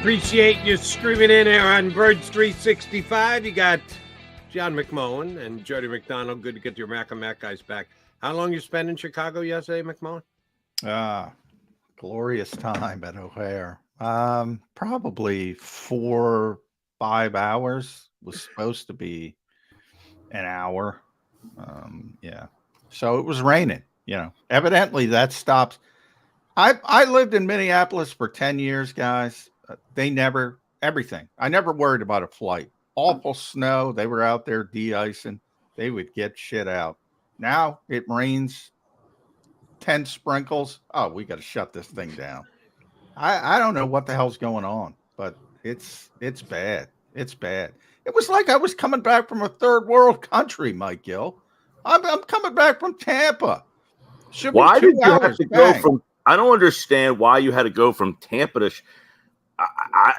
Appreciate you streaming in here on Birds 365. You got John McMullen and Jody McDonald. Good to get your Mac and Mac guys back. How long you spent in Chicago yesterday, McMullen? Glorious time at O'Hare. Probably 4-5 hours. Was supposed to be an hour. Yeah. So it was raining, Evidently that stops. I lived in Minneapolis for 10 years, guys. Everything. I never worried about a flight. Awful snow. They were out there de-icing. They would get shit out. Now it rains 10 sprinkles. Oh, we got to shut this thing down. I don't know what the hell's going on, but it's bad. It's bad. It was like I was coming back from a third world country, Mike Gill. I'm coming back from Tampa. Why did you have to go from? I don't understand why you had to go from Tampa to.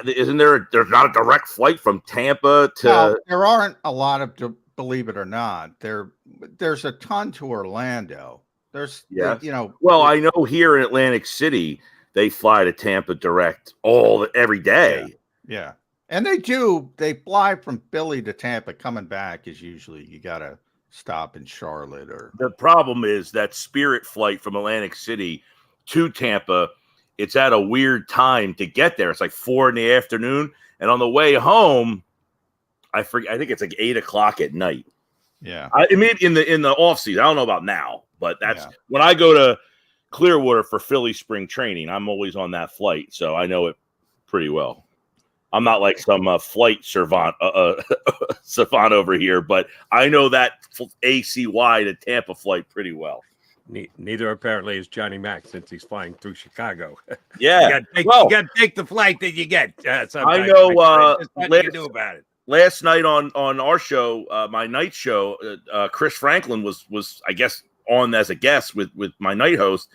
Isn't there's not a direct flight from Tampa to? No, there aren't a lot of, believe it or not. There's a ton to Orlando. There's, Well, I know here in Atlantic City they fly to Tampa direct every day. Yeah, and they do. They fly from Philly to Tampa. Coming back is usually you got to stop in Charlotte or. The problem is that Spirit flight from Atlantic City to Tampa. It's at a weird time to get there. It's like 4 PM, and on the way home, I think it's like 8 o'clock at night. Yeah, I mean in the off season. I don't know about now, but that's when I go to Clearwater for Philly spring training. I'm always on that flight, so I know it pretty well. I'm not like some flight savant over here, but I know that ACY to Tampa flight pretty well. Neither apparently is Johnny Mac since he's flying through Chicago. Yeah, you got to take the flight that you get. I know. What you do about it? Last night on our show, my night show, Chris Franklin was I guess on as a guest with my night host,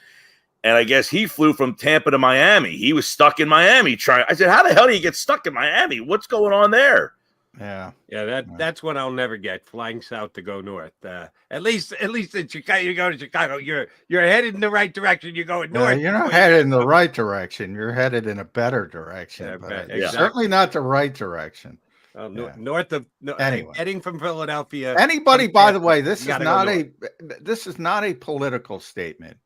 and I guess he flew from Tampa to Miami. He was stuck in Miami trying. I said, "How the hell do you get stuck in Miami? What's going on there?" Yeah. That's what I'll never get. Flying south to go north. At least in Chicago, you go to Chicago. You're headed in the right direction. You're going north. You're not headed in the right direction. You're headed in a better direction. Exactly. Certainly not the right direction. North of anyway. Heading from Philadelphia. Anybody, by the way, this is not a political statement,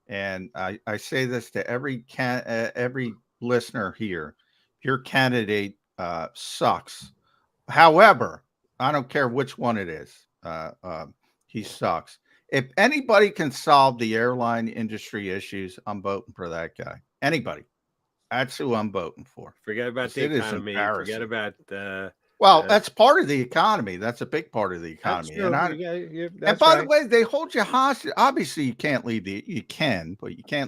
and I say this to every listener here. Your candidate sucks. However, I don't care which one it is. He sucks. If anybody can solve the airline industry issues, I'm voting for that guy. Anybody. That's who I'm voting for. Forget about the economy. Forget about that's part of the economy. That's a big part of the economy. And by the way, they hold you hostage. Obviously, you can't leave you can't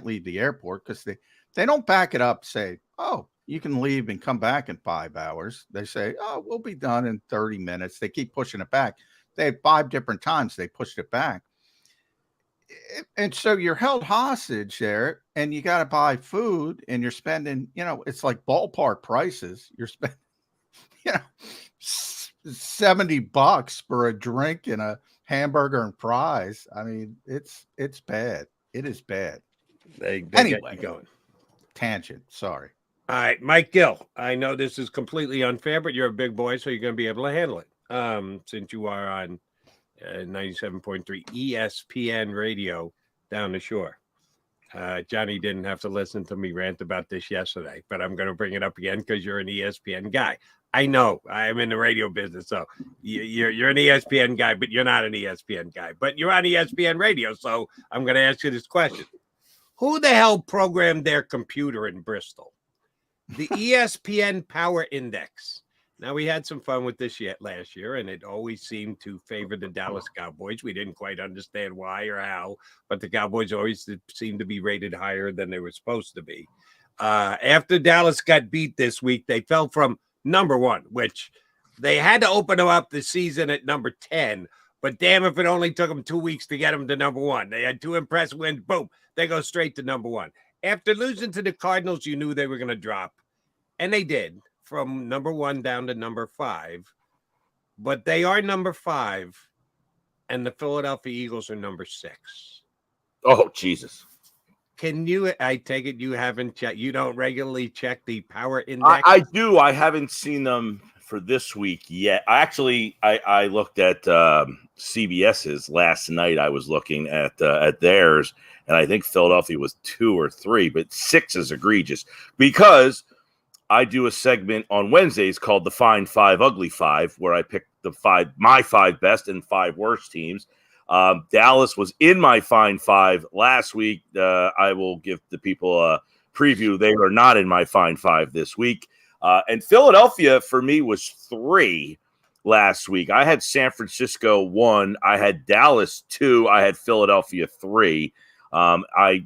leave the airport because they don't back it up. Say, oh, you can leave and come back in 5 hours. They say, oh, we'll be done in 30 minutes. They keep pushing it back. They had 5 different times they pushed it back. And so you're held hostage there, and you got to buy food, and you're spending, it's like ballpark prices. You're spending, $70 for a drink and a hamburger and fries. I mean, it's bad. It is bad. They anyway, get you going. Tangent. Sorry. All right, Mike Gill. I know this is completely unfair, but you're a big boy, so you're going to be able to handle it. Since you are on 97.3 ESPN radio down the shore. Johnny didn't have to listen to me rant about this yesterday, but I'm going to bring it up again because you're an ESPN guy. I know I'm in the radio business, so you're an ESPN guy, but you're not an ESPN guy. But you're on ESPN radio, so I'm going to ask you this question. Who the hell programmed their computer in Bristol? The ESPN Power Index. Now, we had some fun with this last year, and it always seemed to favor the Dallas Cowboys. We didn't quite understand why or how, but the Cowboys always seemed to be rated higher than they were supposed to be. After Dallas got beat this week, they fell from number 1, which they had to open them up the season at number 10, but damn if it only took them 2 weeks to get them to number 1. They had 2 impressive wins. Boom, they go straight to number 1. After losing to the Cardinals, you knew they were going to drop, and they did. From number 1 down to number 5, but they are number 5, and the Philadelphia Eagles are number 6. Oh, Jesus. Can you? I take it you haven't checked. You don't regularly check the power index. I do. I haven't seen them for this week yet. I looked at CBS's last night. I was looking at theirs, and I think Philadelphia was 2 or 3, but 6 is egregious because I do a segment on Wednesdays called the Fine 5 Ugly 5, where I pick my 5 best and 5 worst teams. Dallas was in my Fine 5 last week. I will give the people a preview. They are not in my Fine 5 this week. And Philadelphia for me was 3 last week. I had San Francisco 1. I had Dallas 2. I had Philadelphia 3. I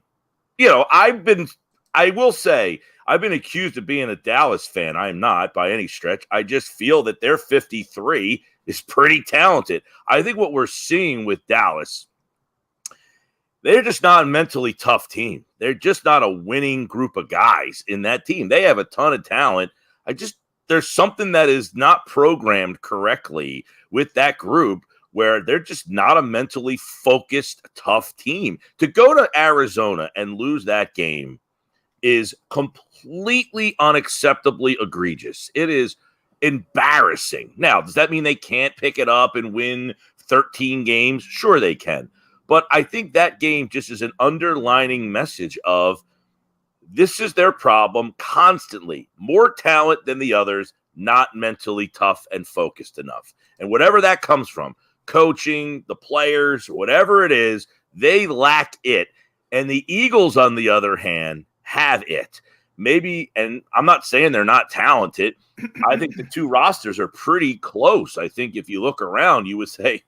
will say I've been accused of being a Dallas fan. I am not by any stretch. I just feel that their 53 is pretty talented. I think what we're seeing with Dallas, they're just not a mentally tough team. They're just not a winning group of guys in that team. They have a ton of talent. There's something that is not programmed correctly with that group where they're just not a mentally focused, tough team. To go to Arizona and lose that game is completely unacceptably egregious. It is embarrassing. Now, does that mean they can't pick it up and win 13 games? Sure they can. But I think that game just is an underlining message of this is their problem constantly. More talent than the others, not mentally tough and focused enough. And whatever that comes from, coaching, the players, whatever it is, they lack it. And the Eagles, on the other hand, have it. Maybe, and I'm not saying they're not talented. I think the two rosters are pretty close. I think if you look around, you would say,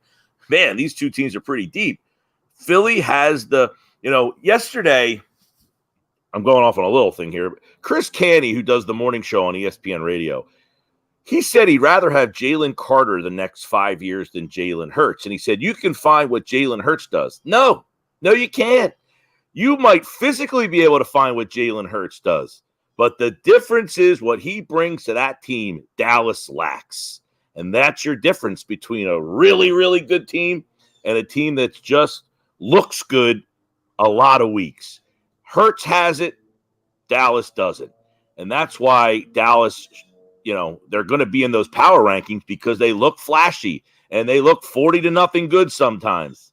man, these two teams are pretty deep. Philly has yesterday, I'm going off on a little thing here. Chris Canny, who does the morning show on ESPN Radio, he said he'd rather have Jalen Carter the next 5 years than Jalen Hurts. And he said, you can find what Jalen Hurts does. No, you can't. You might physically be able to find what Jalen Hurts does, but the difference is what he brings to that team, Dallas lacks. And that's your difference between a really, really good team and a team that just looks good a lot of weeks. Hurts has it, Dallas doesn't. And that's why Dallas, they're going to be in those power rankings because they look flashy and they look 40-0 good sometimes.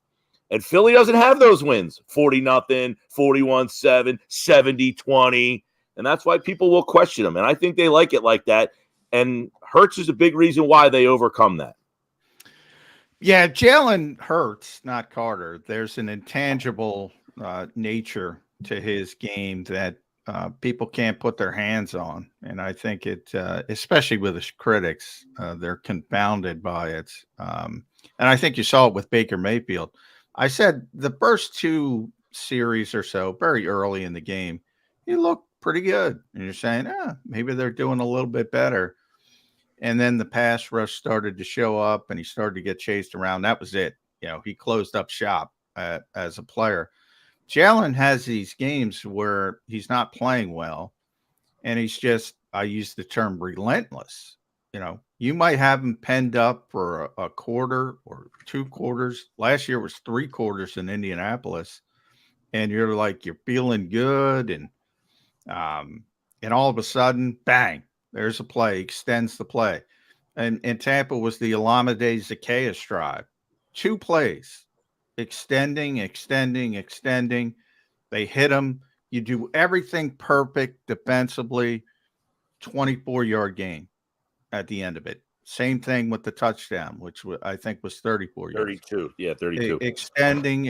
And Philly doesn't have those wins, 40-0, 41-7, 70-20. And that's why people will question them. And I think they like it like that. And Hurts is a big reason why they overcome that. Yeah, Jalen Hurts, not Carter. There's an intangible nature to his game that people can't put their hands on. And I think it, especially with the critics, they're confounded by it. And I think you saw it with Baker Mayfield. I said the first 2 series or so, very early in the game, he looked pretty good. And you're saying, maybe they're doing a little bit better. And then the pass rush started to show up and he started to get chased around. That was it. He closed up shop as a player. Jalen has these games where he's not playing well. And he's just, I use the term relentless. You might have him penned up for a quarter or 2 quarters. Last year was 3 quarters in Indianapolis. And you're feeling good. And all of a sudden, bang, there's a play, extends the play. And Tampa was the Olamide Zacchaeus drive. 2 plays, extending. They hit him. You do everything perfect defensively, 24-yard game at the end of it. Same thing with the touchdown, which I think was 34 yards. 32. Yeah, 32. Extending,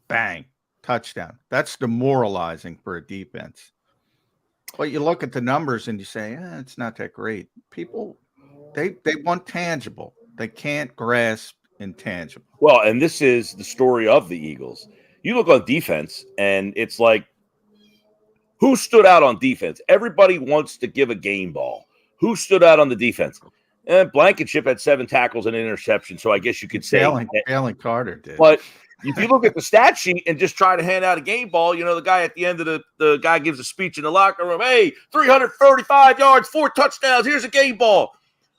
bang, touchdown. That's demoralizing for a defense. But you look at the numbers and you say, it's not that great. People, they want tangible. They can't grasp intangible. Well, and this is the story of the Eagles. You look on defense, and it's like, who stood out on defense? Everybody wants to give a game ball. Who stood out on the defense? Blankenship had 7 tackles and an interception, so I guess you could say Jalen Carter did. But if you look at the stat sheet and just try to hand out a game ball, the guy at the end of the guy gives a speech in the locker room, hey, 335 yards, 4 touchdowns, here's a game ball.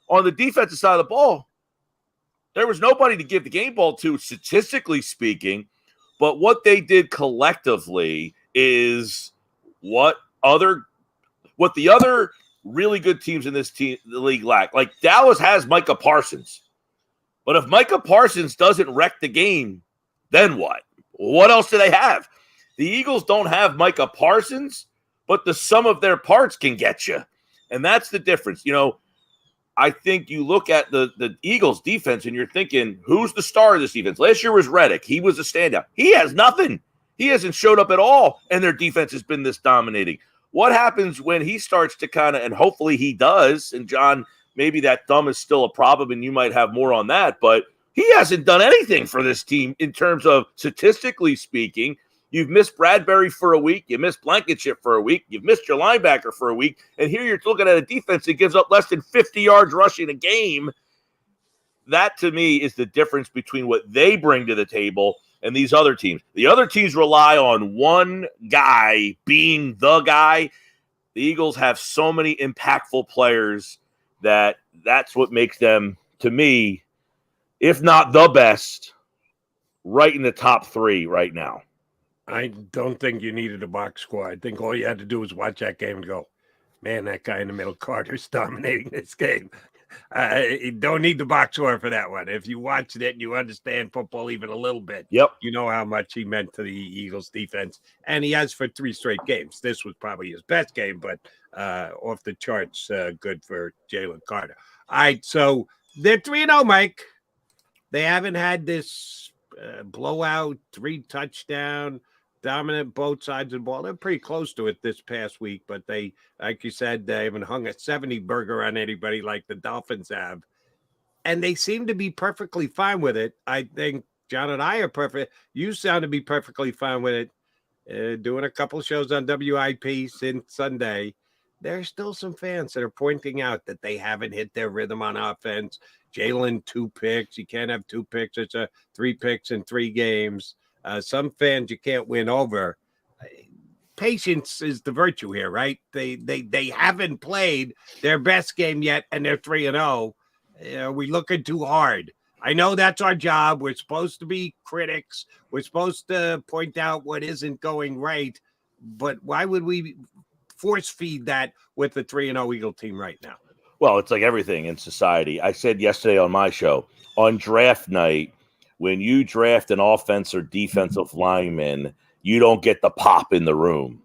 On the defensive side of the ball, there was nobody to give the game ball to, statistically speaking, But what they did collectively is what the other really good teams in the league lack. Like Dallas has Micah Parsons. But if Micah Parsons doesn't wreck the game, then what? What else do they have? The Eagles don't have Micah Parsons, but the sum of their parts can get you. And that's the difference. You know, I think you look at the Eagles defense and you're thinking, who's the star of this defense? Last year was Reddick. He was a standout. He has nothing. He hasn't showed up at all, and their defense has been this dominating. What happens when he starts to kind of, and hopefully he does, and John, maybe that thumb is still a problem and you might have more on that, but he hasn't done anything for this team in terms of statistically speaking. You've missed Bradbury for a week. You missed Blankenship for a week. You've missed your linebacker for a week. And here you're looking at a defense that gives up less than 50 yards rushing a game. That, to me, is the difference between what they bring to the table and these other teams. The other teams rely on one guy being the guy. The Eagles have so many impactful players that's what makes them, to me, if not the best, right in the top three right now. I don't think you needed a box score. I think all you had to do was watch that game and go, man, that guy in the middle, Carter's dominating this game. You don't need the box score for that one. If you watched it and you understand football even a little bit, yep, you know how much he meant to the Eagles defense. And he has for 3 straight games. This was probably his best game, but off the charts, good for Jalen Carter. All right, so they're 3-0, Mike. They haven't had this blowout, 3-touchdown, dominant both sides of the ball. They're pretty close to it this past week, but they, like you said, they haven't hung a 70 burger on anybody like the Dolphins have. And they seem to be perfectly fine with it. I think John and I are perfect. You sound to be perfectly fine with it. Doing a couple shows on WIP since Sunday. There's still some fans that are pointing out that they haven't hit their rhythm on offense. Jalen, 2 picks. You can't have 2 picks. It's 3 picks in 3 games. Some fans you can't win over. Patience is the virtue here, right? They haven't played their best game yet, and they're 3-0. We're looking too hard. I know that's our job. We're supposed to be critics. We're supposed to point out what isn't going right. But why would we force feed that with the 3-0 Eagle team right now? Well, it's like everything in society. I said yesterday on my show, on draft night, when you draft an offense or defensive lineman, you don't get the pop in the room.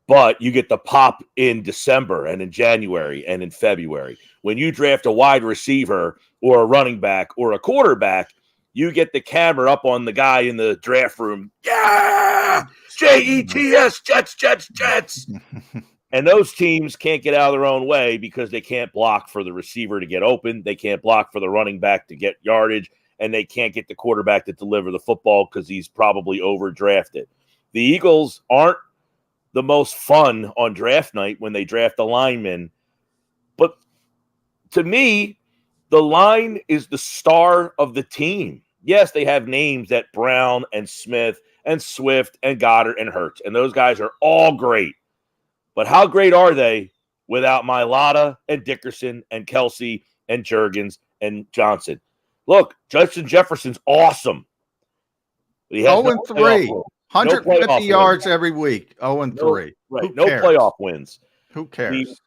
But you get the pop in December and in January and in February. When you draft a wide receiver or a running back or a quarterback, you get the camera up on the guy in the draft room. Yeah! Jets, Jets, Jets, Jets. And those teams can't get out of their own way because they can't block for the receiver to get open. They can't block for the running back to get yardage. And they can't get the quarterback to deliver the football because he's probably overdrafted. The Eagles aren't the most fun on draft night when they draft a lineman. But to me, the line is the star of the team. Yes, they have names at Brown and Smith and Swift and Goddard and Hurts. And those guys are all great. But how great are they without Mailata and Dickerson and Kelsey and Juergens and Johnson? Look, Justin Jefferson's awesome. 0-3, 150 yards every week. 0-3. Right, no playoff wins. Who cares?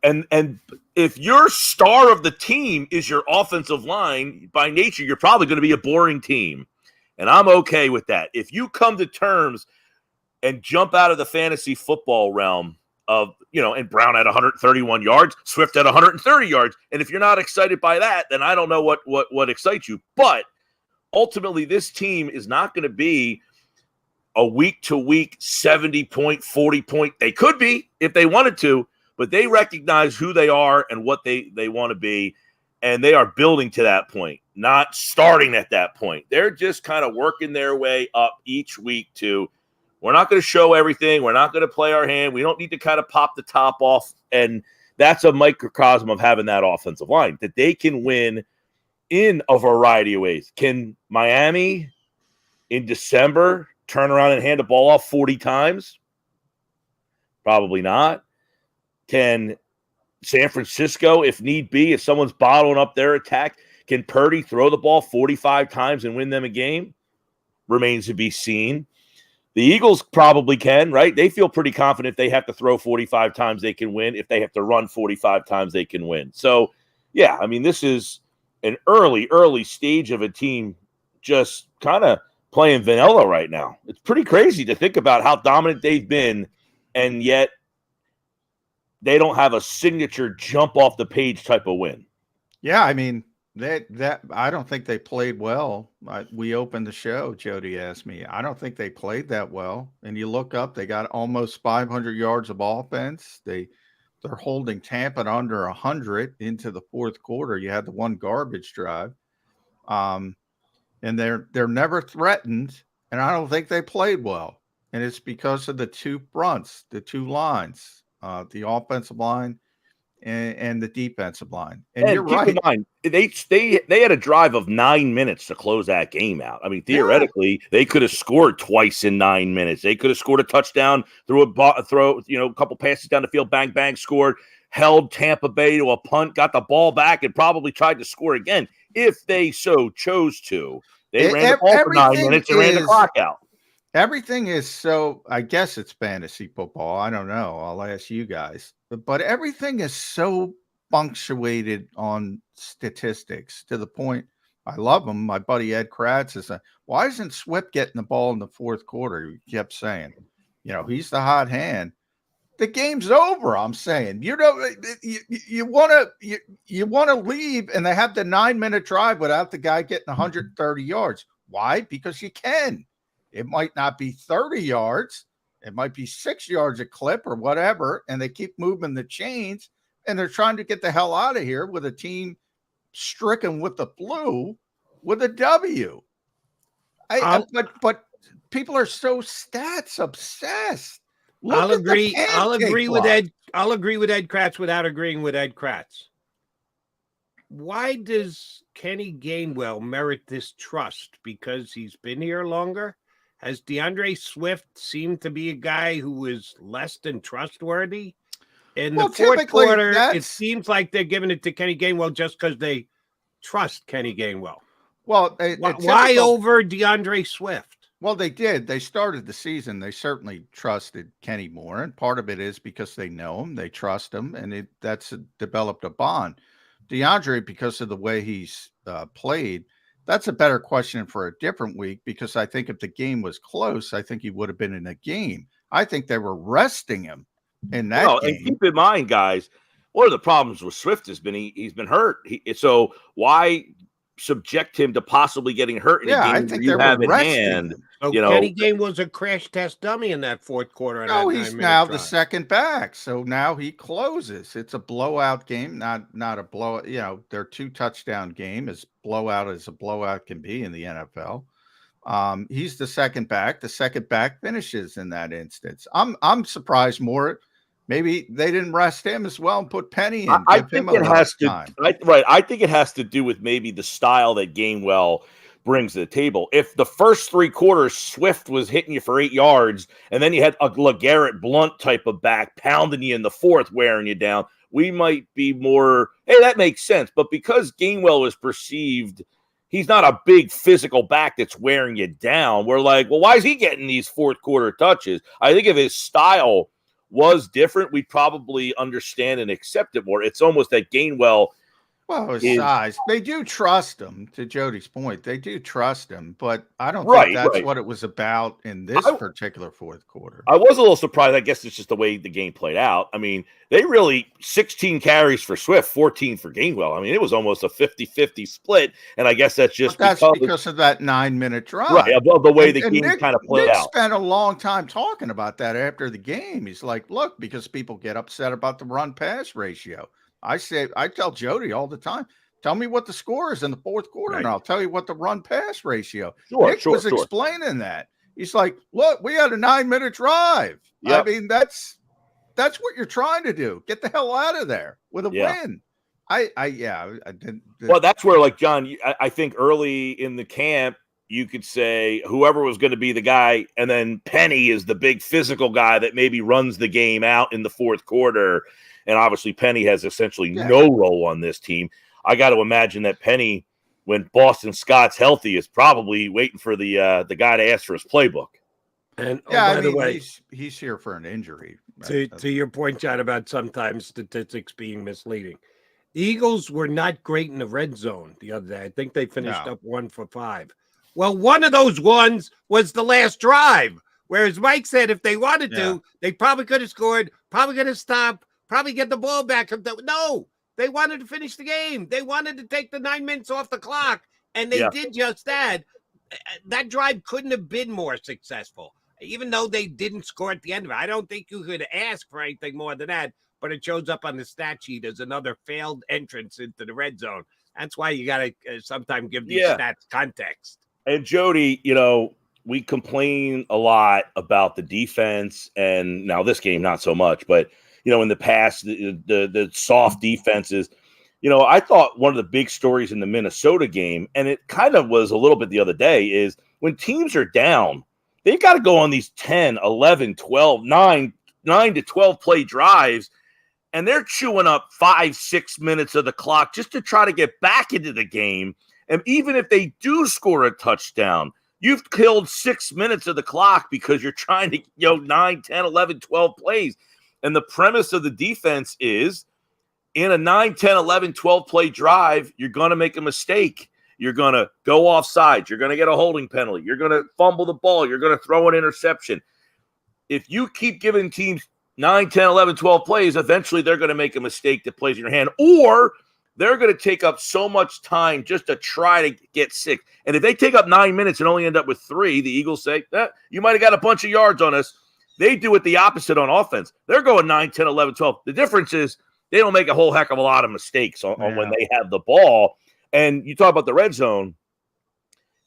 And if your star of the team is your offensive line, by nature, you're probably going to be a boring team. And I'm okay with that. If you come to terms and jump out of the fantasy football realm of, and Brown at 131 yards, Swift at 130 yards. And if you're not excited by that, then I don't know what excites you. But ultimately, this team is not going to be a week-to-week 70-point, 40-point. They could be if they wanted to, but they recognize who they are and what they want to be, and they are building to that point, not starting at that point. They're just kind of working their way up each week to, we're not going to show everything. We're not going to play our hand. We don't need to kind of pop the top off. And that's a microcosm of having that offensive line, that they can win in a variety of ways. Can Miami in December turn around and hand the ball off 40 times? Probably not. Can San Francisco, if need be, if someone's bottling up their attack, can Purdy throw the ball 45 times and win them a game? remains to be seen. The Eagles probably can, right? They feel pretty confident if they have to throw 45 times, they can win. If they have to run 45 times, they can win. So, yeah, I mean, this is an early stage of a team just kind of playing vanilla right now. It's pretty crazy to think about how dominant they've been, and yet they don't have a signature jump off the page type of win. Yeah, I mean, that I don't think they played well. We opened the show, Jody asked me. I don't think they played that well. And you look up, they got almost 500 yards of offense. They're holding Tampa under 100 into the fourth quarter. You had the one garbage drive. And they're never threatened, and I don't think they played well. And it's because of the two fronts, the two lines, the offensive line and the defensive line. And you're right. Keep in mind, they had a drive of 9 minutes to close that game out. I mean, theoretically, they could have scored twice in 9 minutes. They could have scored a touchdown, threw a couple passes down the field, bang, bang, scored, held Tampa Bay to a punt, got the ball back, and probably tried to score again if they so chose to. They ran the ball for 9 minutes and ran the clock out. Everything is so, I guess it's fantasy football. I don't know. I'll ask you guys. But everything is so punctuated on statistics to the point. I love them. My buddy Ed Kratz is why isn't Swift getting the ball in the fourth quarter? He kept saying, he's the hot hand. The game's over. I'm saying, you want to leave, and they have the 9-minute drive without the guy getting 130 yards. Why? Because you can. It might not be 30 yards. It might be 6 yards a clip or whatever, and they keep moving the chains, and they're trying to get the hell out of here with a team stricken with the flu with a W. But people are so stats obsessed. I'll agree with Ed Kratz without agreeing with Ed Kratz. Why does Kenny Gainwell merit this trust? Because he's been here longer? Has DeAndre Swift seemed to be a guy who is less than trustworthy? In the fourth quarter, it seems like they're giving it to Kenny Gainwell just because they trust Kenny Gainwell. Well, why over DeAndre Swift? Well, they did. They started the season. They certainly trusted Kenny more, and part of it is because they know him, they trust him, and that's developed a bond. DeAndre, because of the way he's played, that's a better question for a different week, because I think if the game was close, I think he would have been in a game. I think they were resting him in that game. And keep in mind, guys, one of the problems with Swift has been he's been hurt. So why subject him to possibly getting hurt in a game I think you have in hand? So Kenny Gainwell was a crash test dummy in that fourth quarter. No, he's now the second back. So now he closes. It's a blowout game, not a blowout. Their 2-touchdown game, as blowout as a blowout can be in the NFL. He's the second back. The second back finishes in that instance. I'm surprised more. Maybe they didn't rest him as well and put Penny in. I think it has to. I think it has to do with maybe the style that Gainwell brings to the table. If the first 3 quarters Swift was hitting you for 8 yards, and then you had a LeGarrette Blount type of back pounding you in the fourth, wearing you down, we might be more, hey, that makes sense. But because Gainwell is perceived, he's not a big physical back that's wearing you down, we're like, well, why is he getting these fourth quarter touches? I think if his style was different, we'd probably understand and accept it more. It's almost that Gainwell. Well, his size. They do trust him, to Jody's point. They do trust him, but I don't think that's what it was about in this particular fourth quarter. I was a little surprised. I guess it's just the way the game played out. I mean, they really 16 carries for Swift, 14 for Gainwell. I mean, it was almost a 50-50 split, and I guess that's just because of that 9-minute drive. Right, above the way the game kind of played Nick out. Spent a long time talking about that after the game. He's like, look, because people get upset about the run-pass ratio. I tell Jody all the time, tell me what the score is in the fourth quarter, and I'll tell you what the run-pass ratio. Nick was explaining that. He's like, look, we had a 9-minute drive. Yep. I mean, that's what you're trying to do. Get the hell out of there with a win. I didn't. Well, that's where, like, John, I think early in the camp, you could say whoever was going to be the guy, and then Penny is the big physical guy that maybe runs the game out in the fourth quarter. And obviously Penny has essentially no role on this team. I got to imagine that Penny when Boston Scott's healthy, is probably waiting for the guy to ask for his playbook. And Yeah, by the way, he's here for an injury. to your point, John, about sometimes statistics being misleading. The Eagles were not great in the red zone the other day. I think they finished up 1 for 5. Well, one of those ones was the last drive, whereas Mike said if they wanted to, they probably could have scored, probably could have stopped, probably get the ball back. No, they wanted to finish the game. They wanted to take the 9 minutes off the clock, and they did just that. That drive couldn't have been more successful, even though they didn't score at the end of it. I don't think you could ask for anything more than that, but it shows up on the stat sheet as another failed entrance into the red zone. That's why you got to sometimes give these stats context. And Jody, you know, we complain a lot about the defense, and now this game not so much, but you know, in the past, the soft defenses. You know, I thought one of the big stories in the Minnesota game, and it kind of was a little bit the other day, is when teams are down, they've got to go on these 10, 11, 12, 9 to 12 play drives, and they're chewing up 5-6 minutes of the clock just to try to get back into the game. And even if they do score a touchdown, you've killed 6 minutes of the clock because you're trying to, 9, 10, 11, 12 plays. And the premise of the defense is in a 9, 10, 11, 12 play drive, you're going to make a mistake. You're going to go offside. You're going to get a holding penalty. You're going to fumble the ball. You're going to throw an interception. If you keep giving teams 9, 10, 11, 12 plays, eventually they're going to make a mistake that plays in your hand, or they're going to take up so much time just to try to get 6. And if they take up 9 minutes and only end up with 3, the Eagles say, you might have got a bunch of yards on us. They do it the opposite on offense. They're going 9, 10, 11, 12. The difference is they don't make a whole heck of a lot of mistakes on when they have the ball. And you talk about the red zone,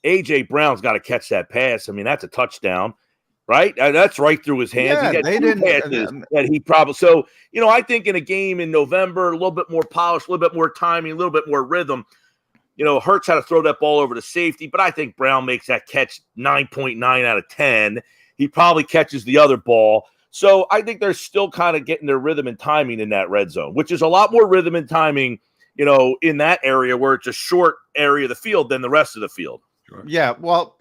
A.J. Brown's got to catch that pass. I mean, that's a touchdown, right? That's right through his hands. Yeah, he got they 2 didn't passes that he probably – so, I think in a game in November, a little bit more polish, a little bit more timing, a little bit more rhythm. Hurts had to throw that ball over to safety, but I think Brown makes that catch 9.9 out of 10. He probably catches the other ball. So I think they're still kind of getting their rhythm and timing in that red zone, which is a lot more rhythm and timing, in that area where it's a short area of the field than the rest of the field. Sure. Yeah, well,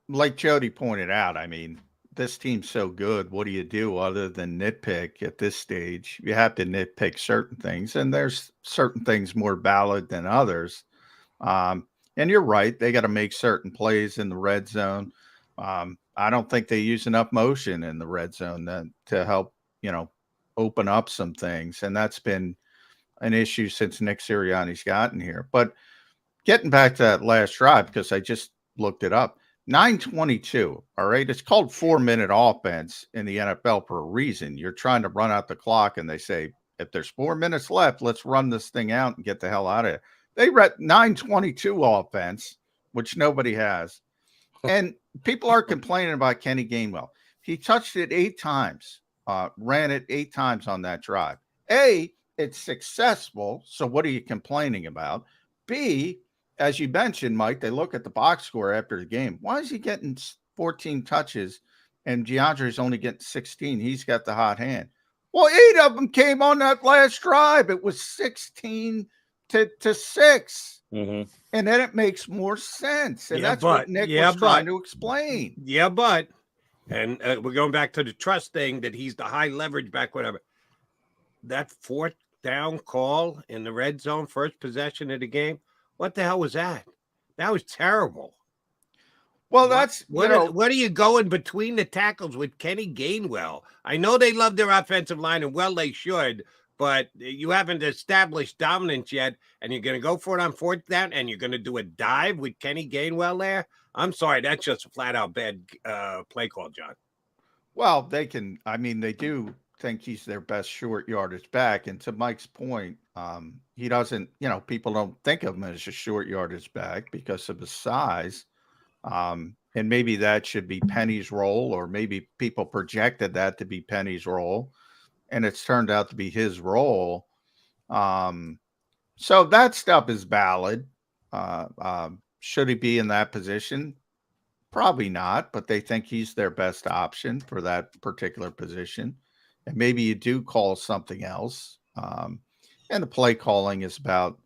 like Jody pointed out, I mean, this team's so good. What do you do other than nitpick at this stage? You have to nitpick certain things, and there's certain things more valid than others. And you're right. They got to make certain plays in the red zone. I don't think they use enough motion in the red zone to help, open up some things. And that's been an issue since Nick Sirianni's gotten here. But getting back to that last drive, because I just looked it up, 9:22. All right. It's called 4-minute offense in the NFL for a reason. You're trying to run out the clock, and they say, if there's 4 minutes left, let's run this thing out and get the hell out of it. They read 9:22 offense, which nobody has. And people are complaining about Kenny Gainwell. He touched it 8 times, ran it 8 times on that drive. A, it's successful. So what are you complaining about? B, as you mentioned, Mike, they look at the box score after the game. Why is he getting 14 touches and DeAndre's only getting 16? He's got the hot hand. Well, 8 of them came on that last drive. It was 16 to 6. Mm-hmm. And then it makes more sense. And that's what Nick was trying to explain. Yeah, but, and we're going back to the trust thing that he's the high leverage back, whatever. That 4th down call in the red zone, first possession of the game. What the hell was that? That was terrible. Well, what are you going between the tackles with Kenny Gainwell? I know they love their offensive line, and well, they should. But you haven't established dominance yet, and you're going to go for it on 4th down, and you're going to do a dive with Kenny Gainwell there? I'm sorry, that's just a flat-out bad play call, John. Well, they do think he's their best short yardage back. And to Mike's point, he doesn't, people don't think of him as a short yardage back because of his size. And maybe that should be Penny's role, or maybe people projected that to be Penny's role, and it's turned out to be his role. So that stuff is valid. Should he be in that position? Probably not, but they think he's their best option for that particular position. And maybe you do call something else. And the play calling is about,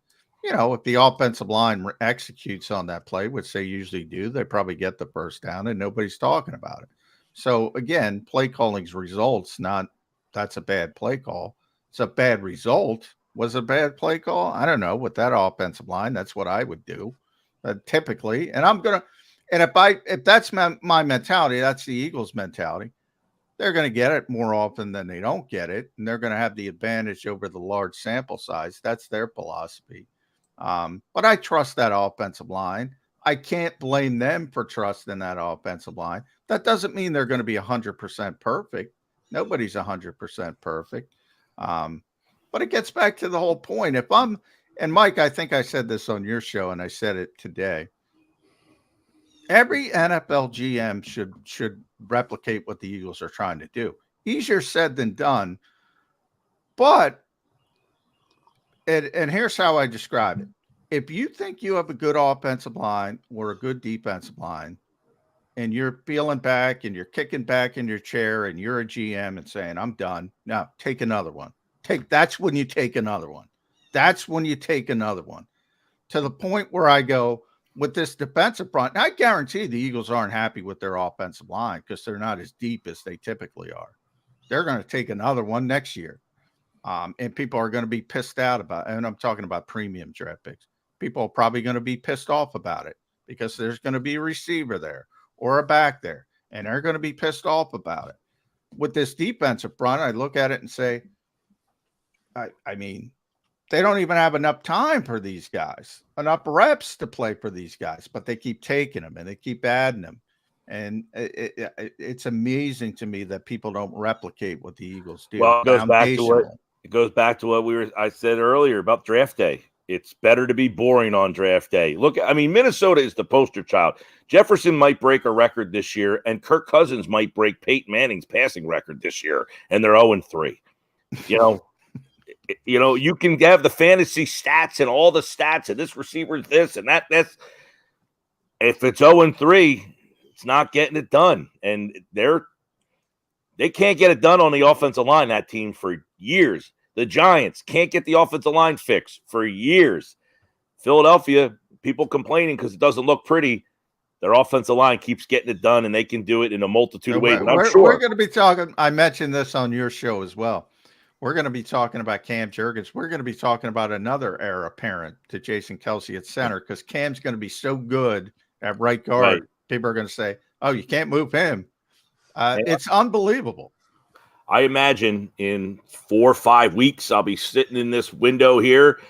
if the offensive line executes on that play, which they usually do, they probably get the first down and nobody's talking about it. So again, play calling's results, not that's a bad play call. It's a bad result. Was it a bad play call? I don't know. With that offensive line, that's what I would do typically. And if that's my mentality, that's the Eagles' mentality. They're going to get it more often than they don't get it, and they're going to have the advantage over the large sample size. That's their philosophy. But I trust that offensive line. I can't blame them for trusting that offensive line. That doesn't mean they're going to be 100% perfect. Nobody's 100% perfect. But it gets back to the whole point. And Mike, I think I said this on your show, and I said it today. Every NFL GM should replicate what the Eagles are trying to do. Easier said than done. But, and here's how I describe it. If you think you have a good offensive line or a good defensive line, and you're feeling back and you're kicking back in your chair and you're a GM and saying, I'm done. Now take another one. That's when you take another one. That's when you take another one. To the point where I go, with this defensive front, I guarantee the Eagles aren't happy with their offensive line because they're not as deep as they typically are. They're going to take another one next year. And people are going to be pissed out about it. And I'm talking about premium draft picks. People are probably going to be pissed off about it because there's going to be a receiver there or a back there, and they're going to be pissed off about it. With this defensive front, I look at it and say, I mean, they don't even have enough time for these guys, enough reps to play for these guys, but they keep taking them and they keep adding them. And it's amazing to me that people don't replicate what the Eagles do. Well, it goes back to what I said earlier about draft day. It's better to be boring on draft day. Look, I mean, Minnesota is the poster child. Jefferson might break a record this year, and Kirk Cousins might break Peyton Manning's passing record this year, and they're 0-3. You can have the fantasy stats and all the stats, and this receiver's this and that. That's if it's 0-3, it's not getting it done, and they can't get it done on the offensive line. That team for years. The Giants can't get the offensive line fixed for years. Philadelphia, people complaining because it doesn't look pretty. Their offensive line keeps getting it done, and they can do it in a multitude of ways. We're going to be talking. I mentioned this on your show as well. We're going to be talking about Cam Jurgens. We're going to be talking about another heir apparent to Jason Kelce at center because Cam's going to be so good at right guard. Right. People are going to say, oh, you can't move him. It's unbelievable. I imagine in 4 or 5 weeks, I'll be sitting in this window here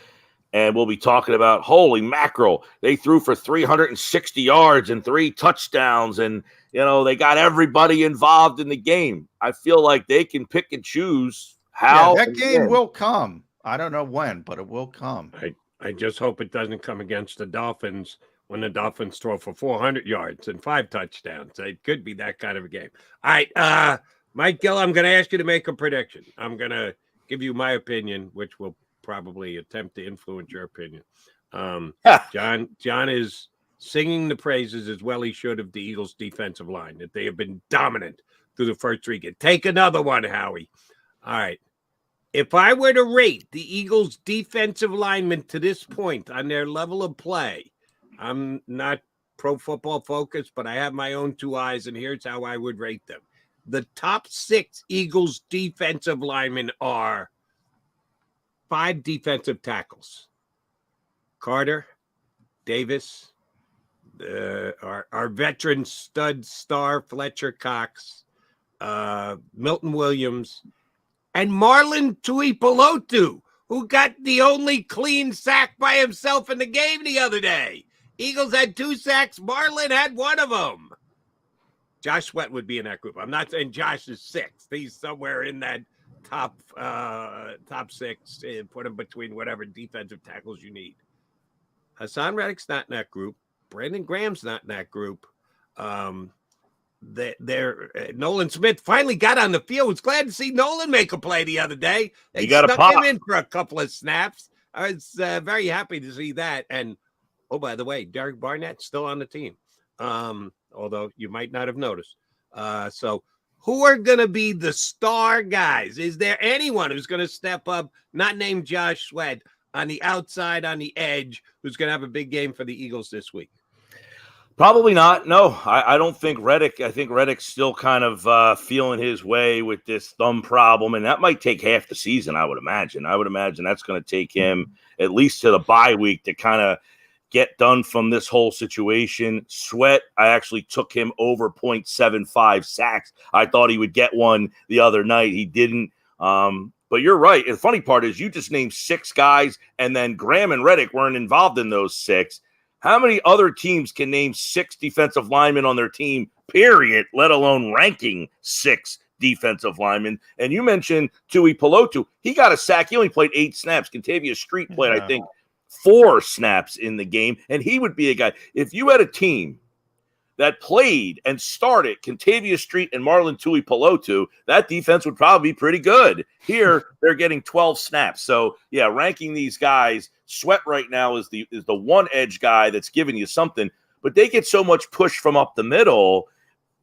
and we'll be talking about, holy mackerel, they threw for 360 yards and 3 touchdowns. And, they got everybody involved in the game. I feel like they can pick and choose how. Yeah, that game will come. I don't know when, but it will come. I just hope it doesn't come against the Dolphins when the Dolphins throw for 400 yards and 5 touchdowns. It could be that kind of a game. All right, Mike Gill, I'm going to ask you to make a prediction. I'm going to give you my opinion, which will probably attempt to influence your opinion. John is singing the praises as well he should of the Eagles' defensive line, that they have been dominant through the first 3 games. Take another one, Howie. All right. If I were to rate the Eagles' defensive linemen to this point on their level of play, I'm not pro football focused, but I have my own 2 eyes, and here's how I would rate them. The top 6 Eagles defensive linemen are 5 defensive tackles. Carter, Davis, our veteran stud star Fletcher Cox, Milton Williams, and Marlon Tuipulotu, who got the only clean sack by himself in the game the other day. Eagles had 2 sacks. Marlon had 1 of them. Josh Sweat would be in that group. I'm not saying Josh is 6th. He's somewhere in that top 6. Put him between whatever defensive tackles you need. Hassan Reddick's not in that group. Brandon Graham's not in that group. Nolan Smith finally got on the field. Was glad to see Nolan make a play the other day. They snuck him in for a couple of snaps. I was very happy to see that. And oh, by the way, Derek Barnett's still on the team. Although you might not have noticed. So who are going to be the star guys? Is there anyone who's going to step up, not named Josh Sweat, on the outside, on the edge, who's going to have a big game for the Eagles this week? Probably not. No, I don't think Reddick. I think Reddick's still kind of feeling his way with this thumb problem, and that might take half the season, I would imagine. I would imagine that's going to take him at least to the bye week to kind of get done from this whole situation. Sweat, I actually took him over 0.75 sacks. I thought he would get one the other night. He didn't. But you're right. And the funny part is you just named 6 guys, and then Graham and Reddick weren't involved in those 6. How many other teams can name 6 defensive linemen on their team, period, let alone ranking 6 defensive linemen? And you mentioned Tui Pelotu. He got a sack. He only played 8 snaps. Contavious Street played, I think, 4 snaps in the game. And he would be a guy. If you had a team that played and started Contavious Street and Marlon Tui Pelotu, that defense would probably be pretty good. Here, they're getting 12 snaps. So, yeah, ranking these guys, Sweat right now is the one edge guy that's giving you something, but they get so much push from up the middle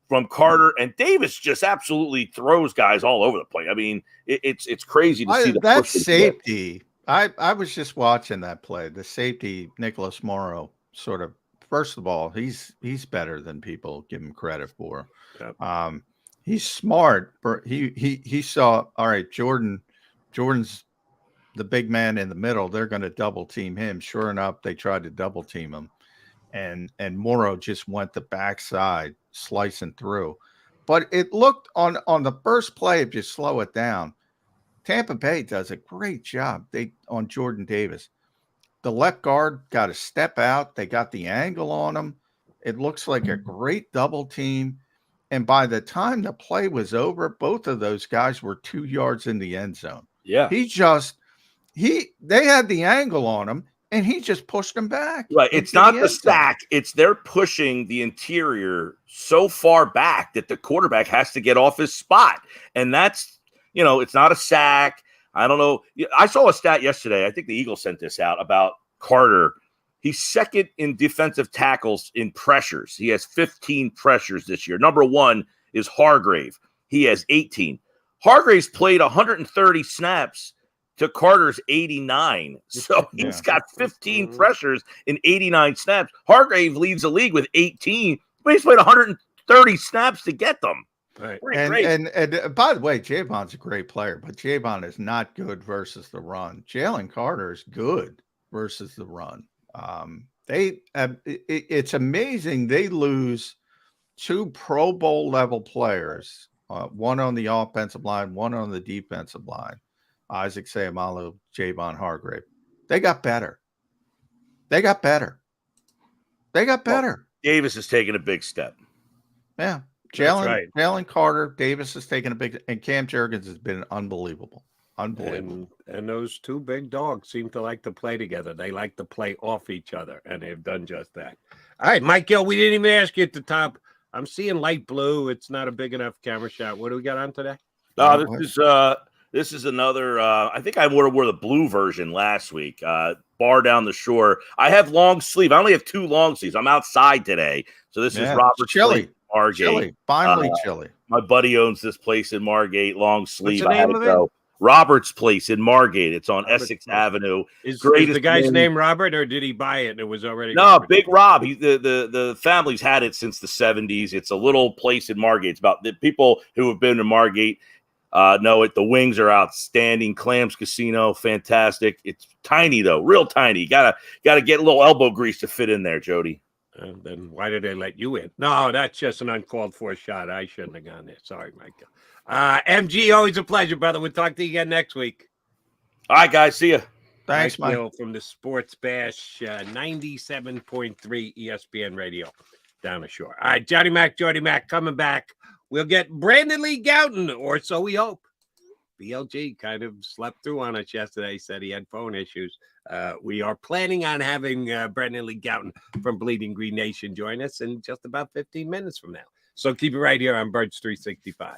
from Carter, and Davis just absolutely throws guys all over the place. I mean, it's crazy to see that safety. I was just watching that play. The safety, Nicholas Morrow, sort of, first of all, he's better than people give him credit for. Yep. He's smart. He saw, all right, Jordan's the big man in the middle. They're going to double team him. Sure enough, they tried to double team him, and Morrow just went the backside, slicing through. But it looked on the first play, if you slow it down, Tampa Bay does a great job. On Jordan Davis. The left guard got to step out. They got the angle on him. It looks like a great double team. And by the time the play was over, both of those guys were 2 yards in the end zone. Yeah. They had the angle on him, and he just pushed them back. Right. It's not the sack. It's they're pushing the interior so far back that the quarterback has to get off his spot. And that's, it's not a sack. I don't know. I saw a stat yesterday. I think the Eagles sent this out about Carter. He's second in defensive tackles in pressures. He has 15 pressures this year. Number 1 is Hargrave. He has 18. Hargrave's played 130 snaps to Carter's 89. So he's got 15 pressures in 89 snaps. Hargrave leads the league with 18, but he's played 130 snaps to get them. Right. And by the way, Javon's a great player, but Javon is not good versus the run. Jalen Carter is good versus the run. It's amazing they lose 2 Pro Bowl level players, one on the offensive line, one on the defensive line. Isaac Seumalo, Javon Hargrave. They got better. Well, Davis is taking a big step. Yeah. Jalen Carter, Davis has taken a big, and Cam Jurgens has been unbelievable. And those 2 big dogs seem to like to play together. They like to play off each other, and they've done just that. All right, Mike Gill, we didn't even ask you at the top. I'm seeing light blue. It's not a big enough camera shot. What do we got on today? This is another. I think I wore the blue version last week. Bar down the shore. I have long sleeve. I only have 2 long sleeves. I'm outside today, so this is Robert Chili. Margate. Chili. Finally, chili. My buddy owns this place in Margate, long sleeve. What's the name of it? Robert's Place in Margate. It's on Essex Avenue. Is the guy's name Robert, or did he buy it and it was already? No, Robert? Big Rob. The family's had it since the 70s. It's a little place in Margate. It's about the people who have been to Margate know it. The wings are outstanding. Clams Casino, fantastic. It's tiny though, real tiny. Gotta get a little elbow grease to fit in there, Jody. Then why did they let you in? No, that's just an uncalled for shot. I shouldn't have gone there. Sorry, Michael. MG, always a pleasure, brother. We'll talk to you again next week. All right, guys. See you. Thanks, Mike. From the Sports Bash, 97.3 ESPN Radio down the shore. All right, Jody Mac coming back. We'll get Brandon Lee Gouton, or so we hope. BLG kind of slept through on us yesterday, said he had phone issues. We are planning on having Brandon Lee Gouton from Bleeding Green Nation join us in just about 15 minutes from now. So keep it right here on Birds 365.